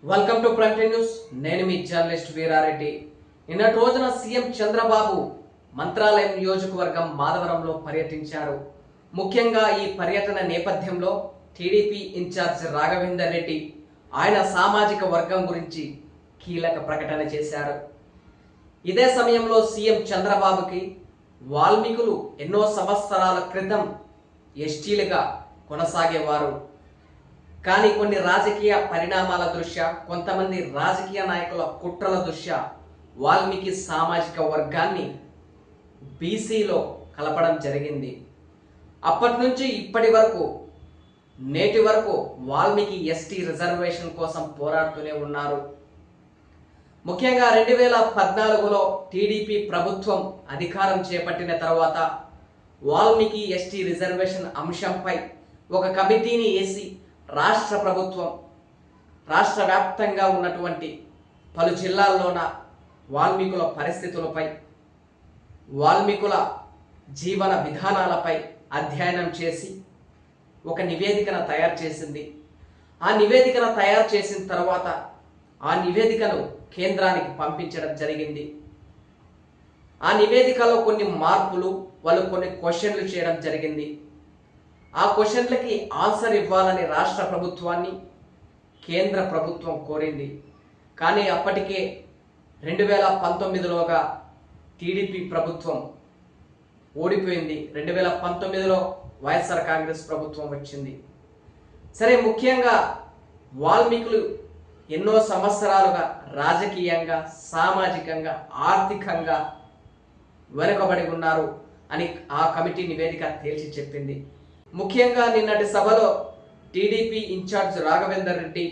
Welcome to prime news. నేను మీ journalist Veerareddy. నిన్నటి రోజున సీఎం చంద్రబాబు మంత్రాలయం నియోజకవర్గం మాధవరంలో పర్యటించారు. ముఖ్యంగా ఈ పర్యటన నేపథ్యంలో టీడీపీ ఇన్ఛార్జ్ రాఘవేందర్ రెడ్డి ఆయన సామాజిక వర్గం గురించి కీలక ప్రకటన చేశారు. ఇదే సమయంలో సీఎం చంద్రబాబుకి వాల్మీకులు ఎన్నో సంవత్సరాల క్రితం ఎస్టీలుగా కొనసాగేవారు. కానీ కొన్ని రాజకీయ పరిణామాల దృష్ట్యా, కొంతమంది రాజకీయ నాయకుల కుట్రల దృష్ట్యా వాల్మీకి సామాజిక వర్గాన్ని బీసీలో కలపడం జరిగింది. అప్పటి నుంచి ఇప్పటి వరకు నేటి వరకు వాల్మీకి ఎస్టీ రిజర్వేషన్ కోసం పోరాడుతూనే ఉన్నారు. ముఖ్యంగా 2014లో టీడీపీ ప్రభుత్వం అధికారం చేపట్టిన తర్వాత వాల్మీకి ఎస్టీ రిజర్వేషన్ అంశంపై ఒక కమిటీని వేసి రాష్ట్ర ప్రభుత్వం రాష్ట్ర వ్యాప్తంగా ఉన్నటువంటి పలు జిల్లాల్లోన వాల్మీకుల పరిస్థితులపై, వాల్మీకుల జీవన విధానాలపై అధ్యయనం చేసి ఒక నివేదికను తయారు చేసింది. ఆ నివేదికను తయారు చేసిన తర్వాత ఆ నివేదికను కేంద్రానికి పంపించడం జరిగింది. ఆ నివేదికలో కొన్ని మార్పులు, వాళ్ళు కొన్ని క్వశ్చన్లు చేయడం జరిగింది. ఆ క్వశ్చన్లకి ఆన్సర్ ఇవ్వాలని రాష్ట్ర ప్రభుత్వాన్ని కేంద్ర ప్రభుత్వం కోరింది. కానీ అప్పటికే 2019లోగా టీడీపీ ప్రభుత్వం ఓడిపోయింది. 2019లో వైఎస్ఆర్ కాంగ్రెస్ ప్రభుత్వం వచ్చింది. సరే, ముఖ్యంగా వాల్మీకులు ఎన్నో సంవత్సరాలుగా రాజకీయంగా, సామాజికంగా, ఆర్థికంగా వెనుకబడి ఉన్నారు అని ఆ కమిటీ నివేదిక తేల్చి చెప్పింది. ముఖ్యంగా నిన్నటి సభలో టీడీపీ ఇన్ఛార్జ్ రాఘవేందర్ రెడ్డి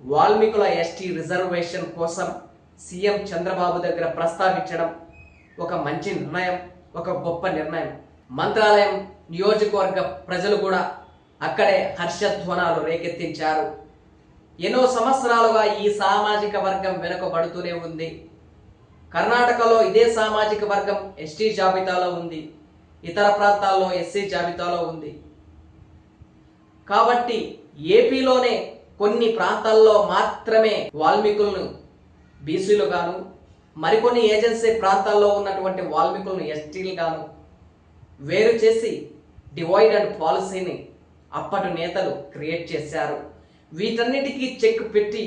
వాల్మీకుల ఎస్టీ రిజర్వేషన్ కోసం సీఎం చంద్రబాబు దగ్గర ప్రస్తావించడం ఒక మంచి నిర్ణయం, ఒక గొప్ప నిర్ణయం. మంత్రాలయం నియోజకవర్గ ప్రజలు కూడా అక్కడే హర్షధ్వానాలు రేకెత్తించారు. ఎన్నో సంవత్సరాలుగా ఈ సామాజిక వర్గం వెనుకబడుతూనే ఉంది. కర్ణాటకలో ఇదే సామాజిక వర్గం ఎస్టీ జాబితాలో ఉంది, ఇతర ప్రాంతాల్లో ఎస్సీ జాబితాలో ఉంది. కాబట్టి ఏపీలోనే కొన్ని ప్రాంతాల్లో మాత్రమే వాల్మీకులను బీసీలు గాను, మరికొన్ని ఏజెన్సీ ప్రాంతాల్లో ఉన్నటువంటి వాల్మీకులను ఎస్టీలు గాను వేరు చేసి డివైడ్ అండ్ పాలసీని అప్పటి నేతలు క్రియేట్ చేశారు. వీటన్నిటికీ చెక్ పెట్టి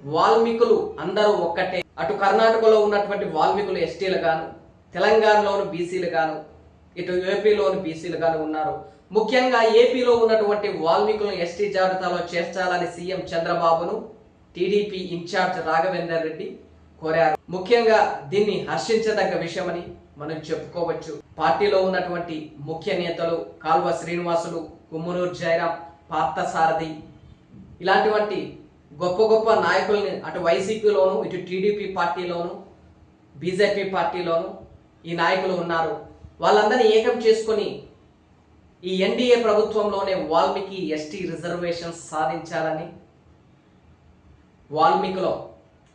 వాల్మీకులు అందరూ ఒక్కటే, అటు కర్ణాటకలో ఉన్నటువంటి వాల్మీకులు ఎస్టీలు గాను, తెలంగాణలోని బీసీలు గాను, ఇటు ఏపీలోని బీసీలు గాను ఉన్నారు. ముఖ్యంగా ఏపీలో ఉన్నటువంటి వాల్మీకులను ఎస్టీ జాబితాలో చేర్చాలని సీఎం చంద్రబాబును టీడీపీ ఇన్ఛార్జ్ రాఘవేందర్ రెడ్డి కోరారు. ముఖ్యంగా దీన్ని హర్షించదగ్గ విషయమని మనం చెప్పుకోవచ్చు. పార్టీలో ఉన్నటువంటి ముఖ్య నేతలు కాల్వ శ్రీనివాసులు, కుమ్మనూరు జయరాం, పార్థసారథి ఇలాంటివంటి గొప్ప గొప్ప నాయకుల్ని అటు వైసీపీలోను, ఇటు టీడీపీ పార్టీలోను, బీజేపీ పార్టీలోను ఈ నాయకులు ఉన్నారు. వాళ్ళందరినీ ఏకం చేసుకొని ఈ ఎన్డీఏ ప్రభుత్వంలోనే వాల్మీకి ఎస్టీ రిజర్వేషన్ సాధించాలని వాల్మీకులు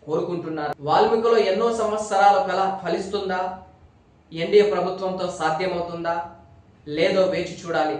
కోరుకుంటున్నారు. వాల్మీకులు ఎన్నో సంవత్సరాల కల ఫలిస్తుందా? ఎన్డీఏ ప్రభుత్వంతో సాధ్యమవుతుందా లేదో వేచి చూడాలి.